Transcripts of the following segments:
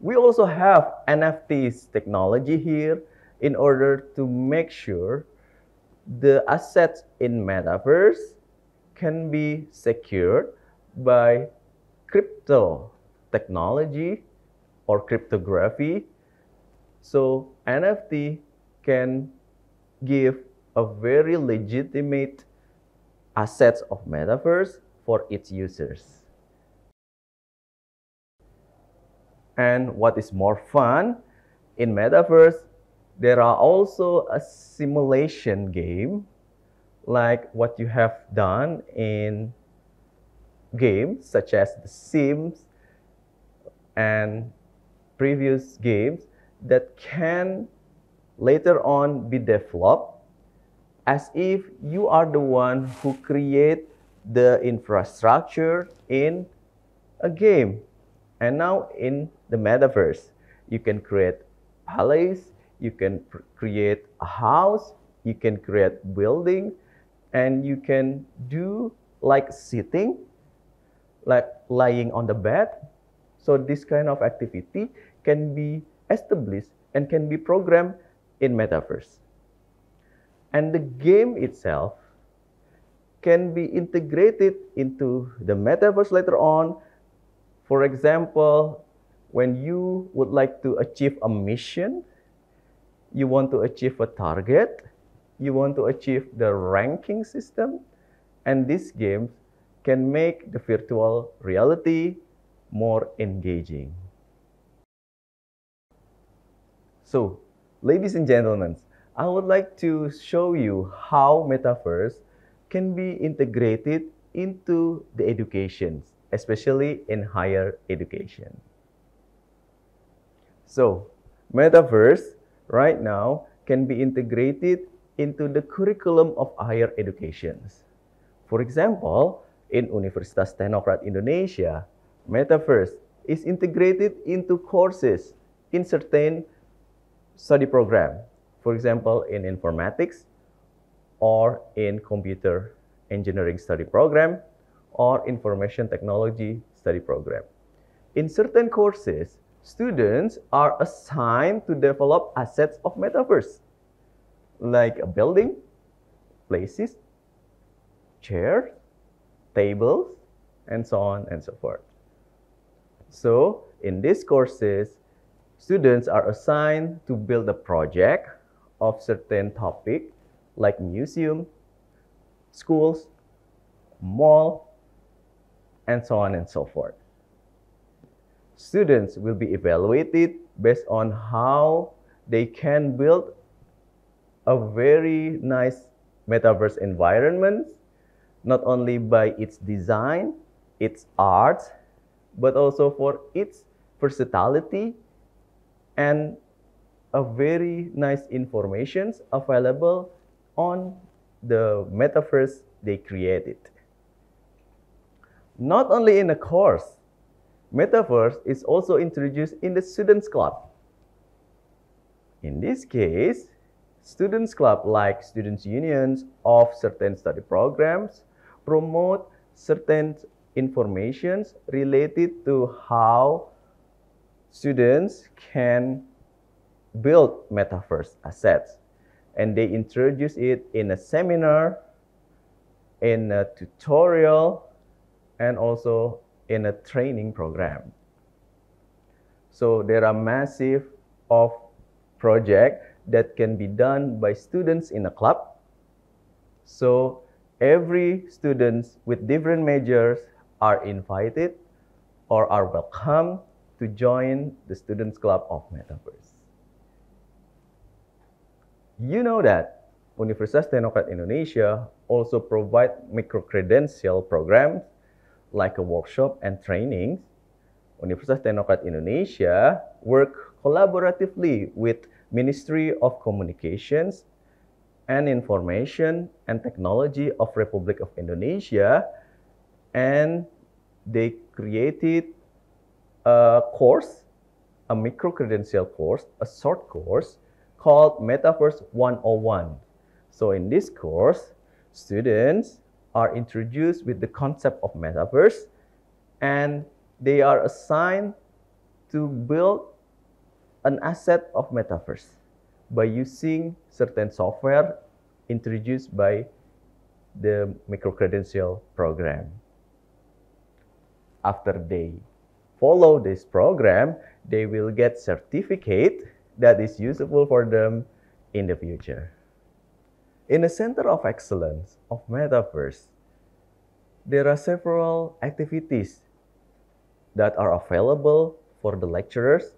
We also have NFTs technology here in order to make sure the assets in metaverse can be secured by crypto technology or cryptography. So NFT can give a very legitimate assets of metaverse for its users. And what is more fun, in metaverse, there are also a simulation game like what you have done in games such as The Sims and previous games that can later on be developed as if you are the one who create the infrastructure in a game. And now in the metaverse, you can create palace, you can create a house, you can create building, and you can do like sitting, like lying on the bed. So this kind of activity can be established and can be programmed in metaverse. And the game itself can be integrated into the metaverse later on. For example, when you would like to achieve a mission, you want to achieve a target, you want to achieve the ranking system, and these games can make the virtual reality more engaging. So, ladies and gentlemen, I would like to show you how metaverse can be integrated into the education, especially in higher education. So, metaverse right now can be integrated into the curriculum of higher education. For example, in Universitas Teknokrat Indonesia, metaverse is integrated into courses in certain study program. For example, in informatics or in computer engineering study program or information technology study program. In certain courses, students are assigned to develop assets of metaverse, like a building, places, chairs, tables, and so on and so forth. So, in these courses, students are assigned to build a project of certain topic like museum, schools, mall, and so on and so forth. Students will be evaluated based on how they can build a very nice metaverse environment, not only by its design, its art, but also for its versatility and a very nice information available on the metaverse they created. Not only in a course, metaverse is also introduced in the Students Club. In this case, Students Club, like students' unions of certain study programs, promote certain informations related to how students can build metaverse assets. And they introduce it in a seminar, in a tutorial, and also in a training program. So there are massive of projects that can be done by students in a club. So every students with different majors are invited or are welcome to join the Students Club of Metaverse. You know that Universitas Teknokrat Indonesia also provide micro-credential programs like a workshop and trainings. Universitas Teknokrat Indonesia work collaboratively with Ministry of Communications and Information and Technology of Republic of Indonesia, and they created a course, a micro-credential course, a short course called Metaverse 101. So in this course, students are introduced with the concept of metaverse, and they are assigned to build an asset of metaverse by using certain software introduced by the micro-credential program. After they follow this program, they will get certificate that is useful for them in the future. In the Center of Excellence of Metaverse, there are several activities that are available for the lecturers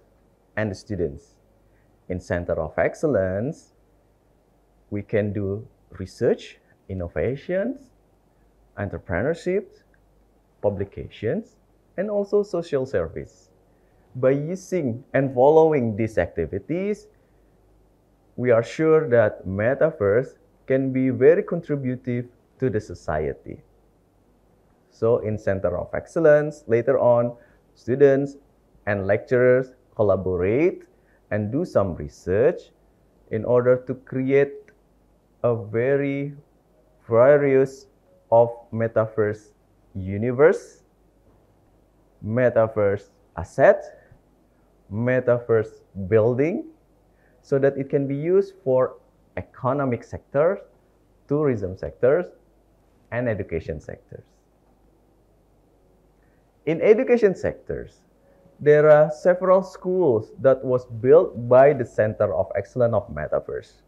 and the students. In Center of Excellence, we can do research, innovations, entrepreneurship, publications, and also social service. By using and following these activities, we are sure that Metaverse can be very contributive to the society. So in Center of Excellence, later on, students and lecturers collaborate and do some research in order to create a very various of Metaverse universe, Metaverse asset, Metaverse building, so that it can be used for economic sectors, tourism sectors, and education sectors. In education sectors, there are several schools that was built by the Center of Excellence of Metaverse.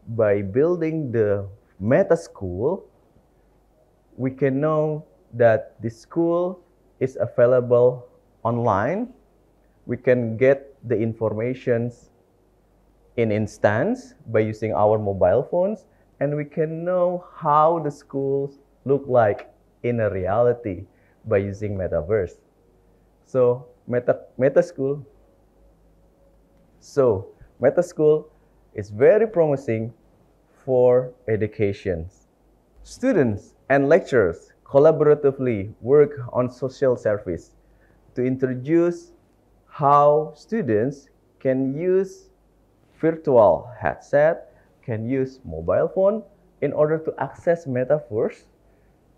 By building the Meta School, we can know that the school is available online. We can get the informations in instance by using our mobile phones, and we can know how the schools look like in a reality by using Metaverse. So Meta School is very promising for education. Students and lecturers collaboratively work on social service to introduce how students can use virtual headset, can use mobile phone in order to access Metaverse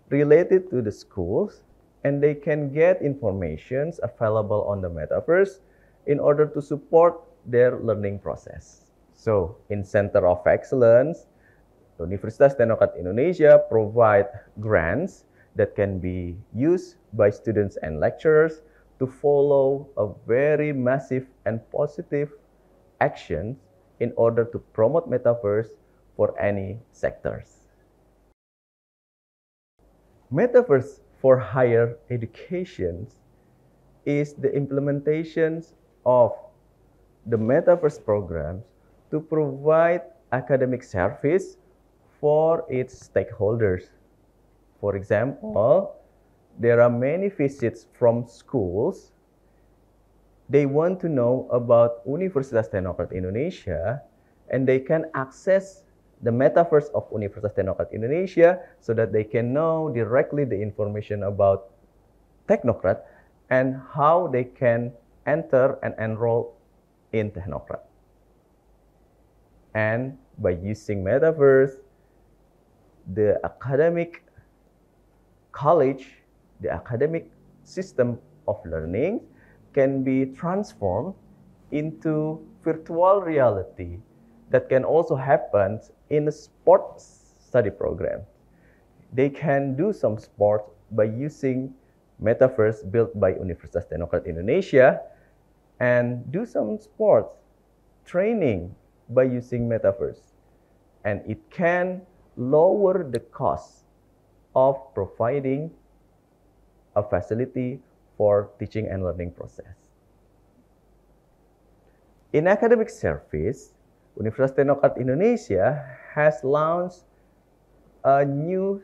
related to the schools, and they can get informations available on the Metaverse in order to support their learning process. So, in Center of Excellence, Universitas Teknokrad Indonesia provide grants that can be used by students and lecturers to follow a very massive and positive action in order to promote Metaverse for any sectors. Metaverse for higher education is the implementation of the Metaverse programs to provide academic service for its stakeholders. For example, there are many visits from schools. They want to know about Universitas Teknokrad Indonesia, and they can access the Metaverse of Universitas Teknokrad Indonesia so that they can know directly the information about Teknokrad and how they can enter and enroll in Teknokrad. And by using Metaverse, the academic college, the academic system of learning can be transformed into virtual reality that can also happen in a sports study program. They can do some sport by using Metaverse built by Universitas Teknokrad Indonesia and do some sports training by using Metaverse. And it can lower the cost of providing a facility for teaching and learning process. In academic service, Universitas Teknokrad Indonesia has launched a new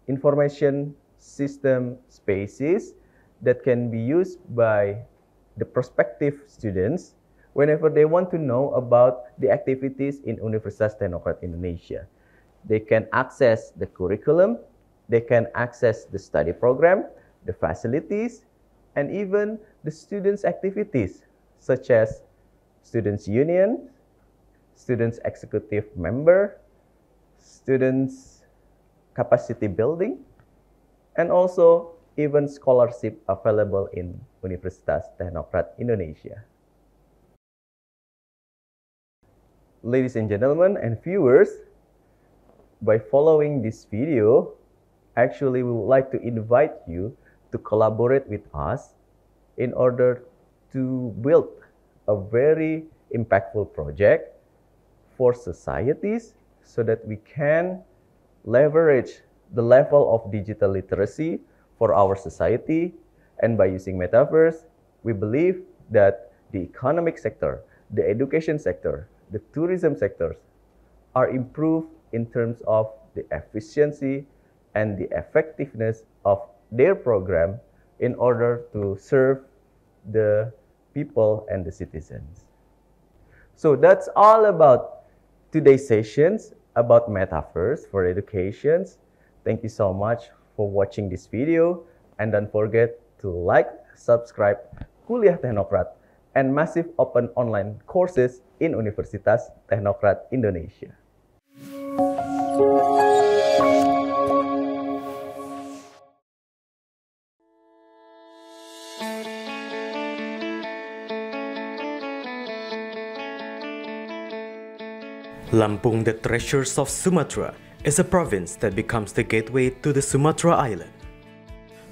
information system spaces that can be used by the prospective students whenever they want to know about the activities in Universitas Teknokrad Indonesia. They can access the curriculum, they can access the study program, the facilities, and even the students' activities, such as students' union, students' executive member, students' capacity building, and also even scholarship available in Universitas Teknokrat Indonesia. Ladies and gentlemen and viewers, by following this video, actually we would like to invite you to collaborate with us in order to build a very impactful project for societies so that we can leverage the level of digital literacy for our society. And by using Metaverse, we believe that the economic sector, the education sector, the tourism sectors are improved in terms of the efficiency and the effectiveness of their program in order to serve the people and the citizens. So that's all about today's sessions about Metaverse for education. Thank you so much for watching this video, and don't forget to like, subscribe Kuliah Teknokrat and massive open online courses in Universitas Teknokrat Indonesia. Lampung, the Treasures of Sumatra, is a province that becomes the gateway to the Sumatra Island.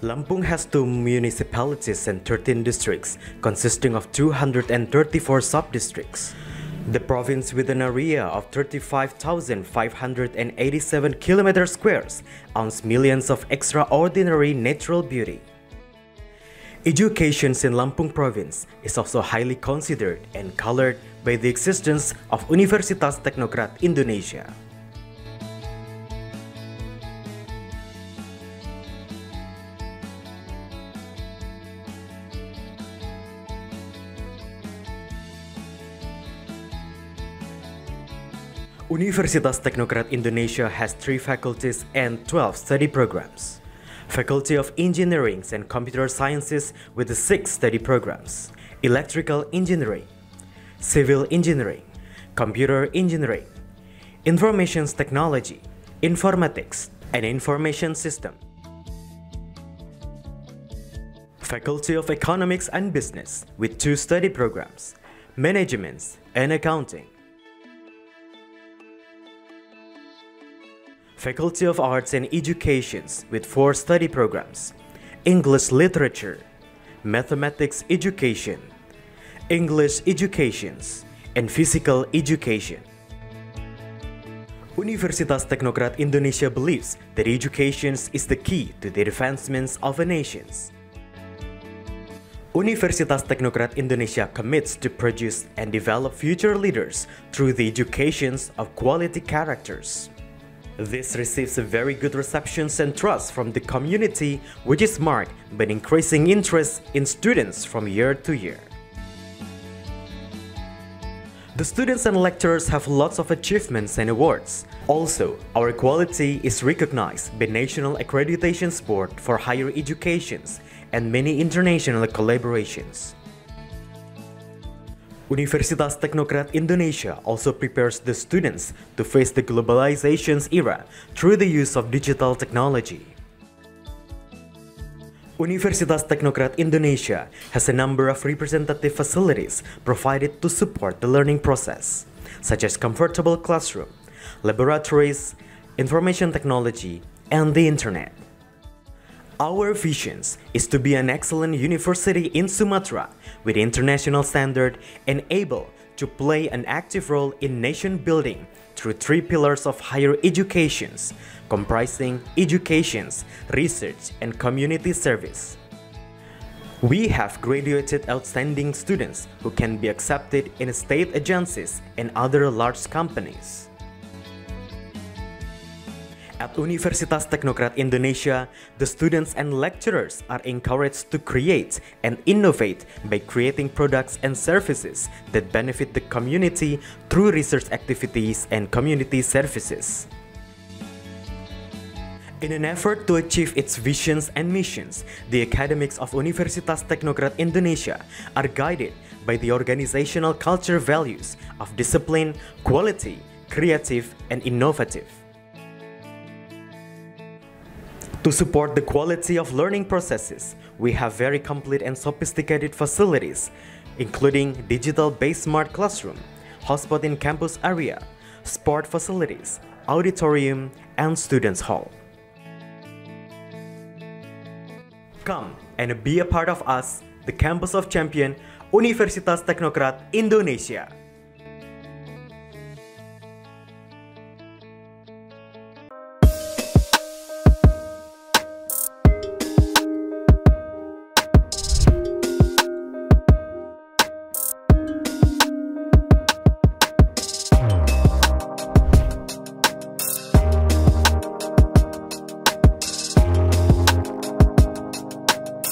Lampung has 2 municipalities and 13 districts, consisting of 234 sub-districts. The province, with an area of 35,587 km squares, owns millions of extraordinary natural beauty. Education in Lampung province is also highly considered and colored by the existence of Universitas Teknokrat Indonesia. Universitas Teknokrat Indonesia has 3 faculties and 12 study programs. Faculty of Engineering and Computer Sciences with the 6 study programs: Electrical Engineering, Civil Engineering, Computer Engineering, Information Technology, Informatics, and Information System. Faculty of Economics and Business with 2 study programs: Management and Accounting. Faculty of Arts and Education with 4 study programs: English Literature, Mathematics Education, English Education, and Physical Education. Universitas Teknokrat Indonesia believes that education is the key to the advancements of a nation. Universitas Teknokrat Indonesia commits to produce and develop future leaders through the education of quality characters. This receives a very good reception and trust from the community, which is marked by increasing interest in students from year to year. The students and lecturers have lots of achievements and awards. Also, our quality is recognized by National Accreditation Board for Higher Education and many international collaborations. Universitas Teknokrat Indonesia also prepares the students to face the globalization era through the use of digital technology. Universitas Teknokrat Indonesia has a number of representative facilities provided to support the learning process, such as comfortable classroom, laboratories, information technology, and the internet. Our vision is to be an excellent university in Sumatra with international standard and able to play an active role in nation building through 3 pillars of higher education, comprising education, research, and community service. We have graduated outstanding students who can be accepted in state agencies and other large companies. At Universitas Teknokrat Indonesia, the students and lecturers are encouraged to create and innovate by creating products and services that benefit the community through research activities and community services. In an effort to achieve its visions and missions, the academics of Universitas Teknokrat Indonesia are guided by the organizational culture values of discipline, quality, creative, and innovative. To support the quality of learning processes, we have very complete and sophisticated facilities, including digital-based smart classroom, hotspot in campus area, sport facilities, auditorium, and students' hall. Come and be a part of us, the Campus of Champion, Universitas Teknokrat Indonesia.